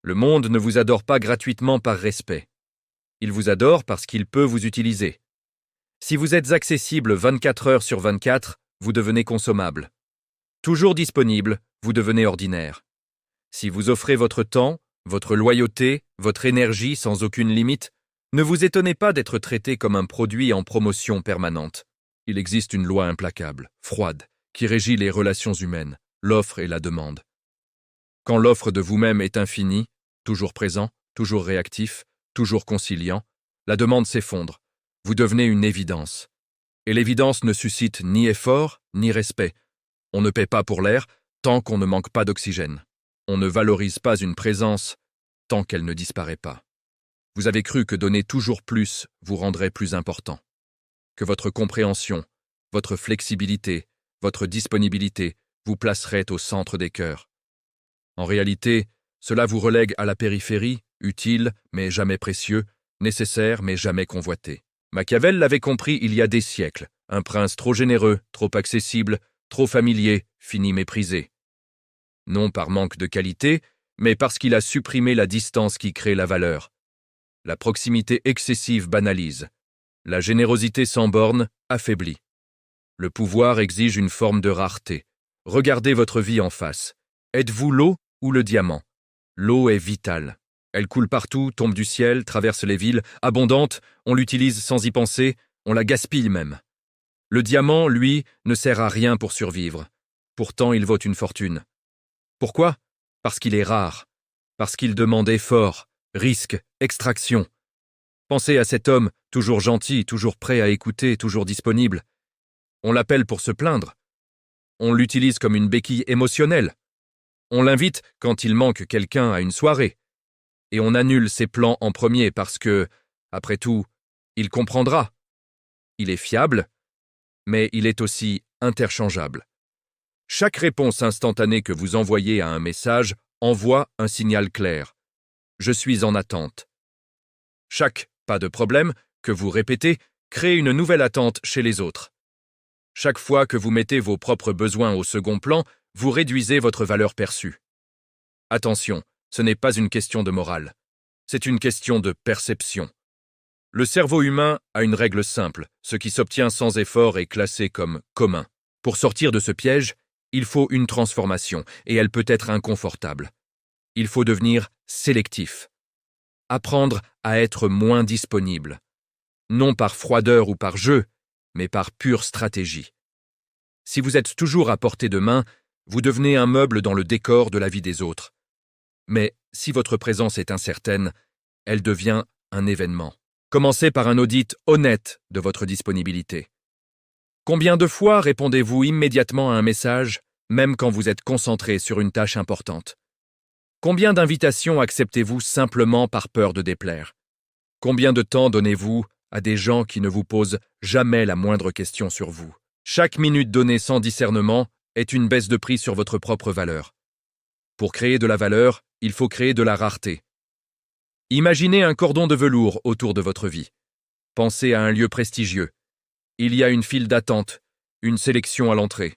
Le monde ne vous adore pas gratuitement par respect. Il vous adore parce qu'il peut vous utiliser. Si vous êtes accessible 24 heures sur 24, vous devenez consommable. Toujours disponible, vous devenez ordinaire. Si vous offrez votre temps, votre loyauté, votre énergie sans aucune limite, ne vous étonnez pas d'être traité comme un produit en promotion permanente. Il existe une loi implacable, froide, qui régit les relations humaines, l'offre et la demande. Quand l'offre de vous-même est infinie, toujours présent, toujours réactif, toujours conciliant, la demande s'effondre. Vous devenez une évidence. Et l'évidence ne suscite ni effort, ni respect. On ne paie pas pour l'air tant qu'on ne manque pas d'oxygène. On ne valorise pas une présence tant qu'elle ne disparaît pas. Vous avez cru que donner toujours plus vous rendrait plus important. Que votre compréhension, votre flexibilité, votre disponibilité vous placeraient au centre des cœurs. En réalité, cela vous relègue à la périphérie, utile mais jamais précieux, nécessaire mais jamais convoité. Machiavel l'avait compris il y a des siècles. Un prince trop généreux, trop accessible, trop familier, finit méprisé. Non par manque de qualité, mais parce qu'il a supprimé la distance qui crée la valeur. La proximité excessive banalise. La générosité sans borne affaiblit. Le pouvoir exige une forme de rareté. Regardez votre vie en face. Êtes-vous l'eau ou le diamant? L'eau est vitale. Elle coule partout, tombe du ciel, traverse les villes, abondante, on l'utilise sans y penser, on la gaspille même. Le diamant, lui, ne sert à rien pour survivre. Pourtant, il vaut une fortune. Pourquoi? Parce qu'il est rare. Parce qu'il demande effort, risque, extraction. Pensez à cet homme, toujours gentil, toujours prêt à écouter, toujours disponible. On l'appelle pour se plaindre. On l'utilise comme une béquille émotionnelle. On l'invite quand il manque quelqu'un à une soirée. Et on annule ses plans en premier parce que, après tout, il comprendra. Il est fiable, mais il est aussi interchangeable. Chaque réponse instantanée que vous envoyez à un message envoie un signal clair. Je suis en attente. Chaque pas de problème que vous répétez crée une nouvelle attente chez les autres. Chaque fois que vous mettez vos propres besoins au second plan, vous réduisez votre valeur perçue. Attention, ce n'est pas une question de morale. C'est une question de perception. Le cerveau humain a une règle simple. Ce qui s'obtient sans effort est classé comme commun. Pour sortir de ce piège, il faut une transformation, et elle peut être inconfortable. Il faut devenir sélectif. Apprendre à être moins disponible. Non par froideur ou par jeu, mais par pure stratégie. Si vous êtes toujours à portée de main, vous devenez un meuble dans le décor de la vie des autres. Mais si votre présence est incertaine, elle devient un événement. Commencez par un audit honnête de votre disponibilité. Combien de fois répondez-vous immédiatement à un message, même quand vous êtes concentré sur une tâche importante? Combien d'invitations acceptez-vous simplement par peur de déplaire? Combien de temps donnez-vous à des gens qui ne vous posent jamais la moindre question sur vous? Chaque minute donnée sans discernement est une baisse de prix sur votre propre valeur. Pour créer de la valeur, il faut créer de la rareté. Imaginez un cordon de velours autour de votre vie. Pensez à un lieu prestigieux. Il y a une file d'attente, une sélection à l'entrée.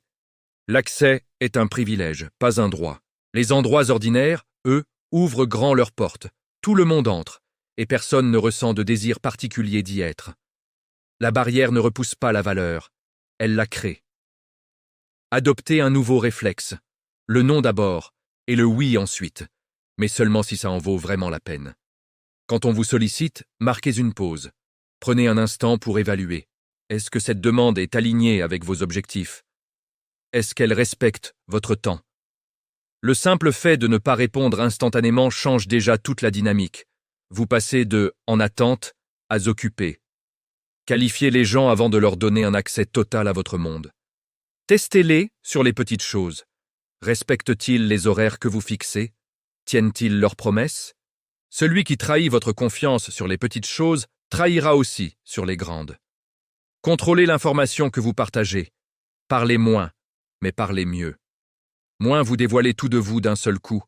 L'accès est un privilège, pas un droit. Les endroits ordinaires, eux, ouvrent grand leurs portes. Tout le monde entre, et personne ne ressent de désir particulier d'y être. La barrière ne repousse pas la valeur, elle la crée. Adoptez un nouveau réflexe. Le non d'abord, et le oui ensuite, mais seulement si ça en vaut vraiment la peine. Quand on vous sollicite, marquez une pause. Prenez un instant pour évaluer. Est-ce que cette demande est alignée avec vos objectifs? Est-ce qu'elle respecte votre temps? Le simple fait de ne pas répondre instantanément change déjà toute la dynamique. Vous passez de « en attente » à « occupé ». Qualifiez les gens avant de leur donner un accès total à votre monde. Testez-les sur les petites choses. Respectent-ils les horaires que vous fixez? Tiennent-ils leurs promesses? Celui qui trahit votre confiance sur les petites choses trahira aussi sur les grandes. Contrôlez l'information que vous partagez. Parlez moins, mais parlez mieux. Moins vous dévoilez tout de vous d'un seul coup,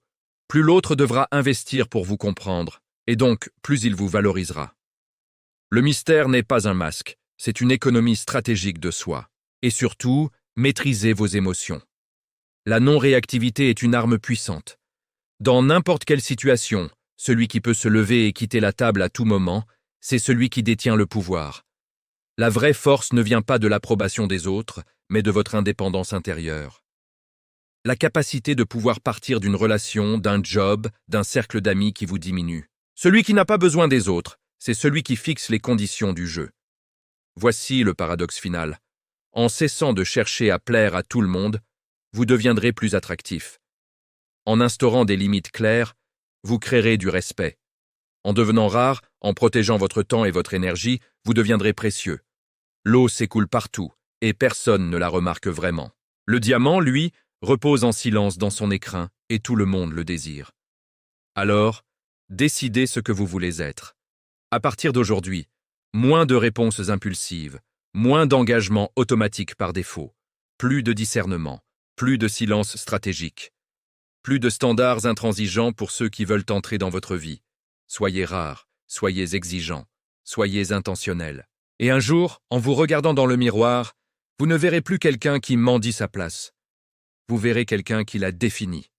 plus l'autre devra investir pour vous comprendre, et donc plus il vous valorisera. Le mystère n'est pas un masque, c'est une économie stratégique de soi. Et surtout, maîtrisez vos émotions. La non-réactivité est une arme puissante. Dans n'importe quelle situation, celui qui peut se lever et quitter la table à tout moment, c'est celui qui détient le pouvoir. La vraie force ne vient pas de l'approbation des autres, mais de votre indépendance intérieure. La capacité de pouvoir partir d'une relation, d'un job, d'un cercle d'amis qui vous diminue. Celui qui n'a pas besoin des autres, c'est celui qui fixe les conditions du jeu. Voici le paradoxe final. En cessant de chercher à plaire à tout le monde, vous deviendrez plus attractif. En instaurant des limites claires, vous créerez du respect. En devenant rare, en protégeant votre temps et votre énergie, vous deviendrez précieux. L'eau s'écoule partout, et personne ne la remarque vraiment. Le diamant, lui, repose en silence dans son écrin, et tout le monde le désire. Alors, décidez ce que vous voulez être. À partir d'aujourd'hui, moins de réponses impulsives, moins d'engagement automatique par défaut, plus de discernement, plus de silence stratégique, plus de standards intransigeants pour ceux qui veulent entrer dans votre vie. Soyez rares, soyez exigeants, soyez intentionnels. Et un jour, en vous regardant dans le miroir, vous ne verrez plus quelqu'un qui mendie sa place. Vous verrez quelqu'un qui l'a défini.